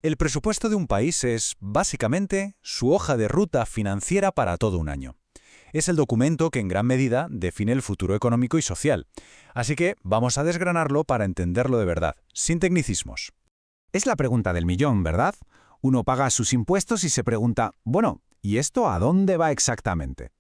El presupuesto de un país es, básicamente, su hoja de ruta financiera para todo un año. Es el documento que en gran medida define el futuro económico y social. Así que vamos a desgranarlo para entenderlo de verdad, sin tecnicismos. Es la pregunta del millón, ¿verdad? Uno paga sus impuestos y se pregunta, bueno, ¿y esto a dónde va exactamente?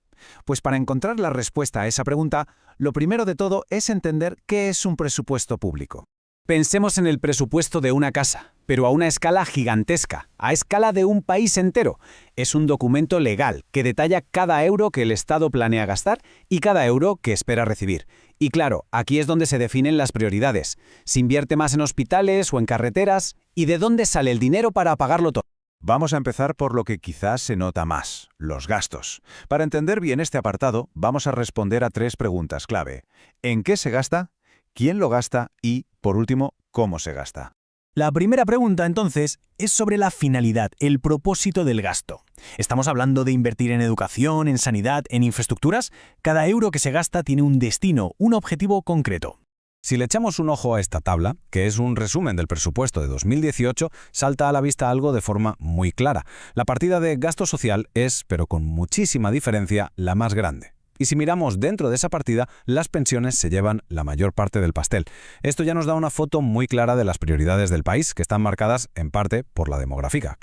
Pues para encontrar la respuesta a esa pregunta, lo primero de todo es entender qué es un presupuesto público. Pensemos en el presupuesto de una casa, pero a una escala gigantesca, a escala de un país entero. Es un documento legal que detalla cada euro que el Estado planea gastar y cada euro que espera recibir. Y claro, aquí es donde se definen las prioridades. ¿Se invierte más en hospitales o en carreteras? ¿Y de dónde sale el dinero para pagarlo todo? Vamos a empezar por lo que quizás se nota más, los gastos. Para entender bien este apartado, vamos a responder a 3 preguntas clave. ¿En qué se gasta? ¿Quién lo gasta? Y, por último, ¿cómo se gasta? La primera pregunta, entonces, es sobre la finalidad, el propósito del gasto. ¿Estamos hablando de invertir en educación, en sanidad, en infraestructuras? Cada euro que se gasta tiene un destino, un objetivo concreto. Si le echamos un ojo a esta tabla, que es un resumen del presupuesto de 2018, salta a la vista algo de forma muy clara. La partida de gasto social es, pero con muchísima diferencia, la más grande. Y si miramos dentro de esa partida, las pensiones se llevan la mayor parte del pastel. Esto ya nos da una foto muy clara de las prioridades del país, que están marcadas en parte por la demográfica.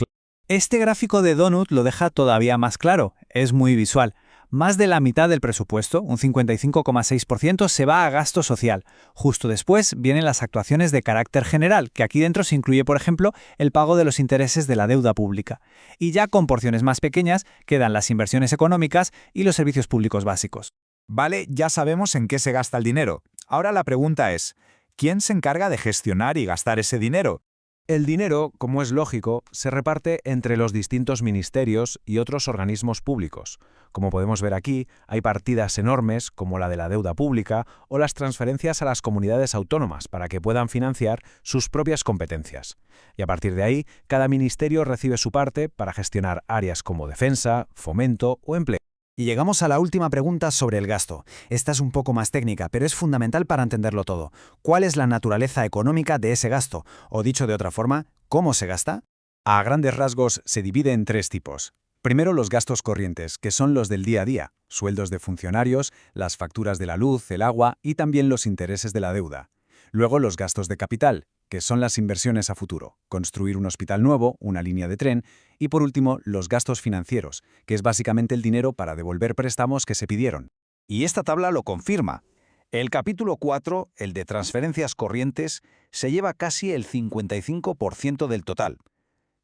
Este gráfico de Donut lo deja todavía más claro, es muy visual. Más de la mitad del presupuesto, un 55,6%, se va a gasto social. Justo después vienen las actuaciones de carácter general, que aquí dentro se incluye, por ejemplo, el pago de los intereses de la deuda pública. Y ya con porciones más pequeñas quedan las inversiones económicas y los servicios públicos básicos. Vale, ya sabemos en qué se gasta el dinero. Ahora la pregunta es, ¿quién se encarga de gestionar y gastar ese dinero? El dinero, como es lógico, se reparte entre los distintos ministerios y otros organismos públicos. Como podemos ver aquí, hay partidas enormes como la de la deuda pública o las transferencias a las comunidades autónomas para que puedan financiar sus propias competencias. Y a partir de ahí, cada ministerio recibe su parte para gestionar áreas como defensa, fomento o empleo. Y llegamos a la última pregunta sobre el gasto. Esta es un poco más técnica, pero es fundamental para entenderlo todo. ¿Cuál es la naturaleza económica de ese gasto? O dicho de otra forma, ¿cómo se gasta? A grandes rasgos se divide en 3 tipos. Primero, los gastos corrientes, que son los del día a día, sueldos de funcionarios, las facturas de la luz, el agua y también los intereses de la deuda. Luego, los gastos de capital, que son las inversiones a futuro, construir un hospital nuevo, una línea de tren, y por último, los gastos financieros, que es básicamente el dinero para devolver préstamos que se pidieron. Y esta tabla lo confirma. El capítulo 4, el de transferencias corrientes, se lleva casi el 55% del total.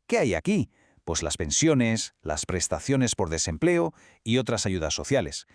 ¿Qué hay aquí? Pues las pensiones, las prestaciones por desempleo y otras ayudas sociales.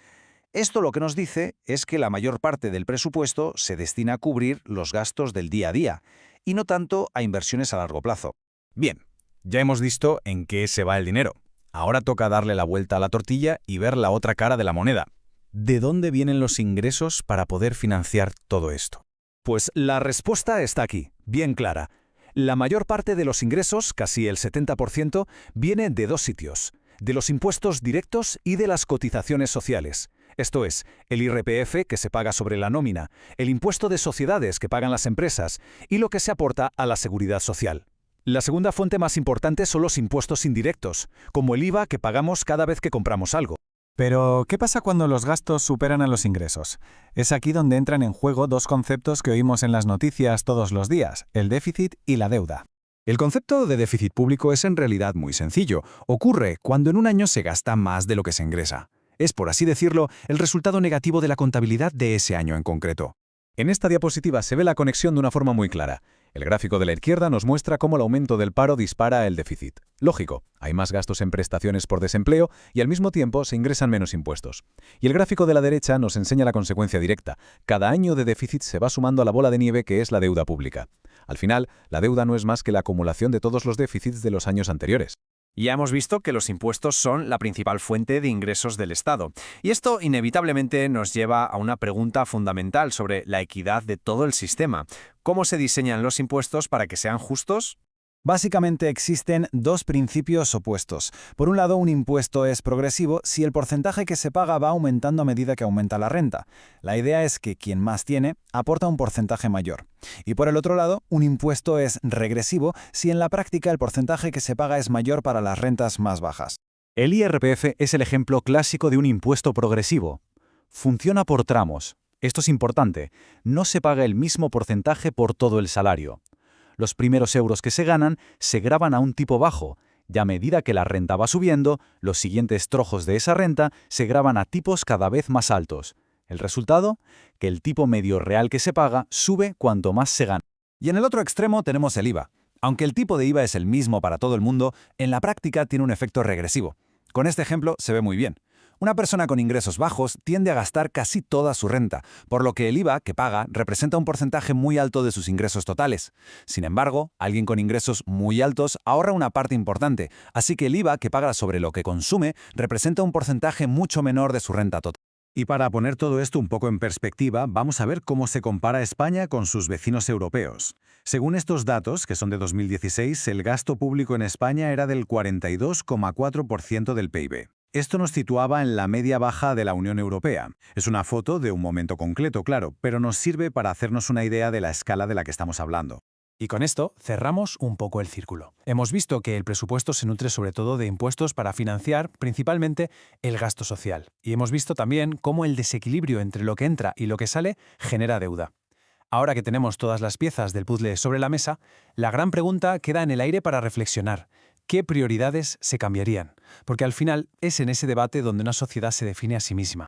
Esto lo que nos dice es que la mayor parte del presupuesto se destina a cubrir los gastos del día a día, y no tanto a inversiones a largo plazo. Bien, ya hemos visto en qué se va el dinero. Ahora toca darle la vuelta a la tortilla y ver la otra cara de la moneda. ¿De dónde vienen los ingresos para poder financiar todo esto? Pues la respuesta está aquí, bien clara. La mayor parte de los ingresos, casi el 70%, viene de 2 sitios: de los impuestos directos y de las cotizaciones sociales. Esto es, el IRPF que se paga sobre la nómina, el impuesto de sociedades que pagan las empresas y lo que se aporta a la seguridad social. La segunda fuente más importante son los impuestos indirectos, como el IVA que pagamos cada vez que compramos algo. Pero, ¿qué pasa cuando los gastos superan a los ingresos? Es aquí donde entran en juego 2 conceptos que oímos en las noticias todos los días, el déficit y la deuda. El concepto de déficit público es en realidad muy sencillo. Ocurre cuando en un año se gasta más de lo que se ingresa. Es, por así decirlo, el resultado negativo de la contabilidad de ese año en concreto. En esta diapositiva se ve la conexión de una forma muy clara. El gráfico de la izquierda nos muestra cómo el aumento del paro dispara el déficit. Lógico, hay más gastos en prestaciones por desempleo y al mismo tiempo se ingresan menos impuestos. Y el gráfico de la derecha nos enseña la consecuencia directa. Cada año de déficit se va sumando a la bola de nieve que es la deuda pública. Al final, la deuda no es más que la acumulación de todos los déficits de los años anteriores. Ya hemos visto que los impuestos son la principal fuente de ingresos del Estado. Y esto inevitablemente nos lleva a una pregunta fundamental sobre la equidad de todo el sistema. ¿Cómo se diseñan los impuestos para que sean justos? Básicamente existen dos principios opuestos. Por un lado, un impuesto es progresivo si el porcentaje que se paga va aumentando a medida que aumenta la renta. La idea es que quien más tiene aporta un porcentaje mayor. Y por el otro lado, un impuesto es regresivo si en la práctica el porcentaje que se paga es mayor para las rentas más bajas. El IRPF es el ejemplo clásico de un impuesto progresivo. Funciona por tramos. Esto es importante. No se paga el mismo porcentaje por todo el salario. Los primeros euros que se ganan se gravan a un tipo bajo, y a medida que la renta va subiendo, los siguientes trozos de esa renta se gravan a tipos cada vez más altos. ¿El resultado? Que el tipo medio real que se paga sube cuanto más se gana. Y en el otro extremo tenemos el IVA. Aunque el tipo de IVA es el mismo para todo el mundo, en la práctica tiene un efecto regresivo. Con este ejemplo se ve muy bien. Una persona con ingresos bajos tiende a gastar casi toda su renta, por lo que el IVA que paga representa un porcentaje muy alto de sus ingresos totales. Sin embargo, alguien con ingresos muy altos ahorra una parte importante, así que el IVA que paga sobre lo que consume representa un porcentaje mucho menor de su renta total. Y para poner todo esto un poco en perspectiva, vamos a ver cómo se compara España con sus vecinos europeos. Según estos datos, que son de 2016, el gasto público en España era del 42,4% del PIB. Esto nos situaba en la media baja de la Unión Europea. Es una foto de un momento concreto, claro, pero nos sirve para hacernos una idea de la escala de la que estamos hablando. Y con esto cerramos un poco el círculo. Hemos visto que el presupuesto se nutre sobre todo de impuestos para financiar principalmente el gasto social. Y hemos visto también cómo el desequilibrio entre lo que entra y lo que sale genera deuda. Ahora que tenemos todas las piezas del puzzle sobre la mesa, la gran pregunta queda en el aire para reflexionar. ¿Qué prioridades se cambiarían? Porque al final es en ese debate donde una sociedad se define a sí misma.